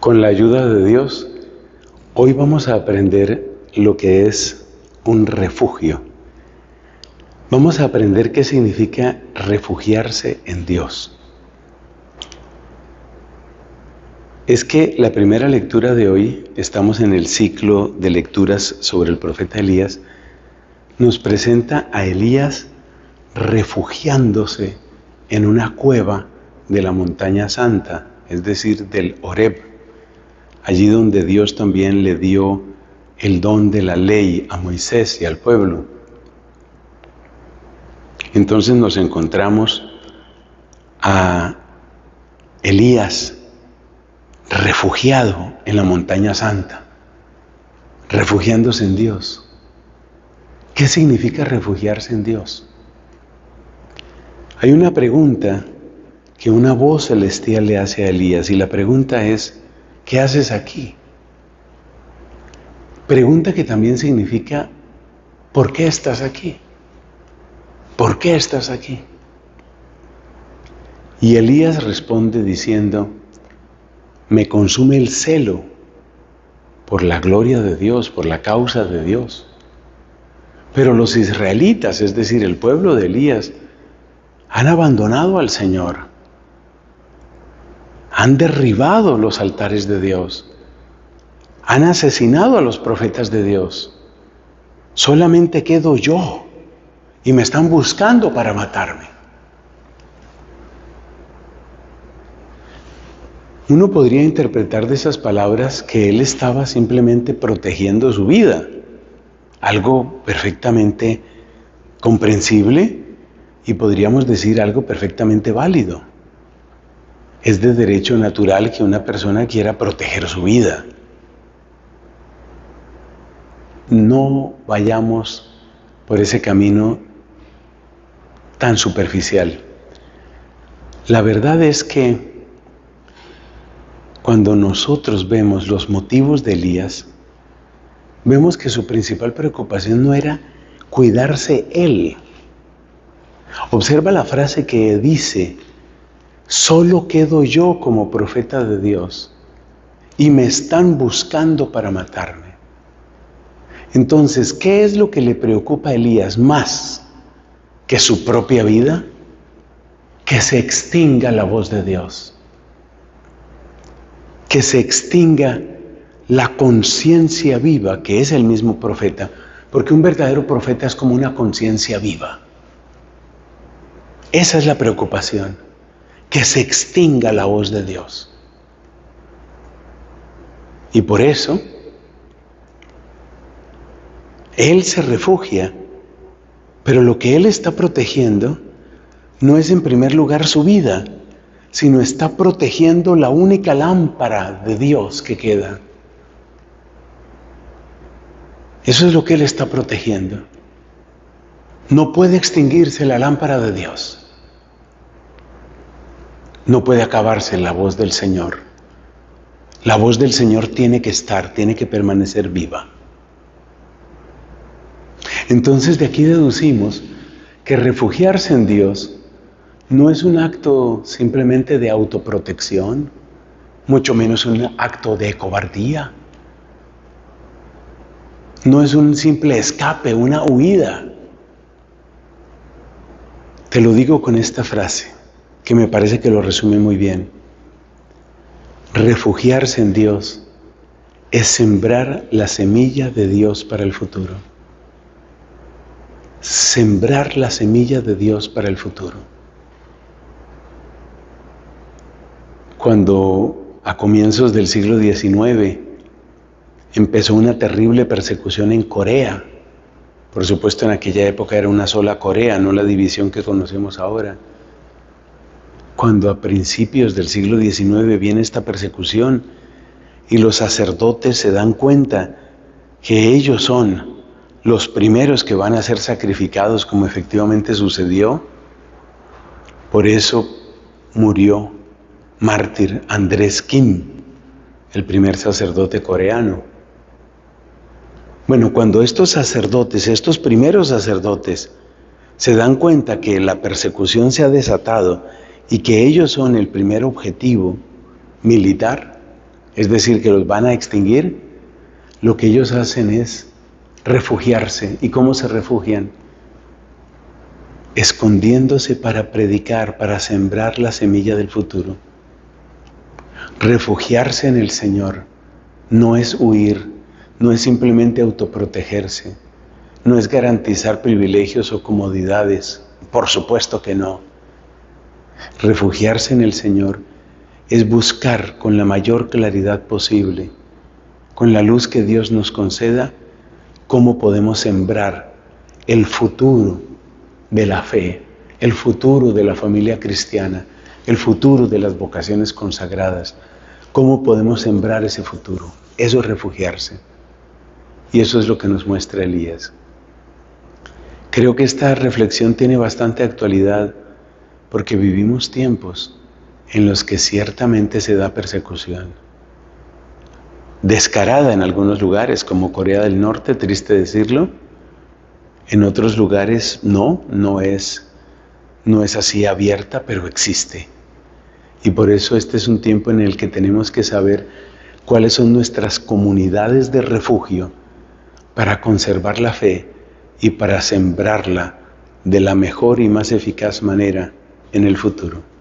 Con la ayuda de Dios, hoy vamos a aprender lo que es un refugio. Vamos a aprender qué significa refugiarse en Dios. Es que la primera lectura de hoy, estamos en el ciclo de lecturas sobre el profeta Elías, nos presenta a Elías refugiándose en una cueva de la montaña santa, es decir, del Horeb, allí donde Dios también le dio el don de la ley a Moisés y al pueblo. Entonces nos encontramos a Elías refugiado en la montaña santa, refugiándose en Dios. ¿Qué significa refugiarse en Dios? Hay una pregunta que una voz celestial le hace a Elías, y la pregunta es: ¿qué haces aquí? Pregunta que también significa: ¿por qué estás aquí? ¿Por qué estás aquí? Y Elías responde diciendo: me consume el celo por la gloria de Dios, por la causa de Dios. Pero los israelitas, es decir, el pueblo de Elías, han abandonado al Señor. Han derribado los altares de Dios. Han asesinado a los profetas de Dios. Solamente quedo yo y me están buscando para matarme. Uno podría interpretar de esas palabras que él estaba simplemente protegiendo su vida, algo perfectamente comprensible y podríamos decir algo perfectamente válido. Es de derecho natural que una persona quiera proteger su vida. No vayamos por ese camino tan superficial. La verdad es que cuando nosotros vemos los motivos de Elías, vemos que su principal preocupación no era cuidarse él. Observa la frase que dice: solo quedo yo como profeta de Dios y me están buscando para matarme. Entonces, ¿qué es lo que le preocupa a Elías más que su propia vida? Que se extinga la voz de Dios. Que se extinga la conciencia viva, que es el mismo profeta, porque un verdadero profeta es como una conciencia viva. Esa es la preocupación, que se extinga la voz de Dios. Y por eso, él se refugia, pero lo que él está protegiendo no es en primer lugar su vida, sino está protegiendo la única lámpara de Dios que queda. Eso es lo que él está protegiendo. No puede extinguirse la lámpara de Dios. No puede acabarse la voz del Señor. La voz del Señor tiene que estar, tiene que permanecer viva. Entonces de aquí deducimos que refugiarse en Dios no es un acto simplemente de autoprotección, mucho menos un acto de cobardía. No es un simple escape, una huida. Te lo digo con esta frase, que me parece que lo resume muy bien. Refugiarse en Dios es sembrar la semilla de Dios para el futuro. Sembrar la semilla de Dios para el futuro. Cuando a comienzos del siglo XIX empezó una terrible persecución en Corea, por supuesto en aquella época era una sola Corea, no la división que conocemos ahora. Cuando a principios del siglo XIX viene esta persecución y los sacerdotes se dan cuenta que ellos son los primeros que van a ser sacrificados, como efectivamente sucedió, por eso murió mártir Andrés Kim, el primer sacerdote coreano. Bueno, cuando estos sacerdotes, estos primeros sacerdotes, se dan cuenta que la persecución se ha desatado y que ellos son el primer objetivo militar, es decir, que los van a extinguir, lo que ellos hacen es refugiarse. ¿Y cómo se refugian? Escondiéndose para predicar, para sembrar la semilla del futuro. Refugiarse en el Señor no es huir, no es simplemente autoprotegerse, no es garantizar privilegios o comodidades, por supuesto que no. Refugiarse en el Señor es buscar con la mayor claridad posible, con la luz que Dios nos conceda, cómo podemos sembrar el futuro de la fe, el futuro de la familia cristiana, el futuro de las vocaciones consagradas. ¿Cómo podemos sembrar ese futuro? Eso es refugiarse. Y eso es lo que nos muestra Elías. Creo que esta reflexión tiene bastante actualidad porque vivimos tiempos en los que ciertamente se da persecución. Descarada en algunos lugares, como Corea del Norte, triste decirlo. En otros lugares no es así abierta, pero existe. Y por eso este es un tiempo en el que tenemos que saber cuáles son nuestras comunidades de refugio para conservar la fe y para sembrarla de la mejor y más eficaz manera en el futuro.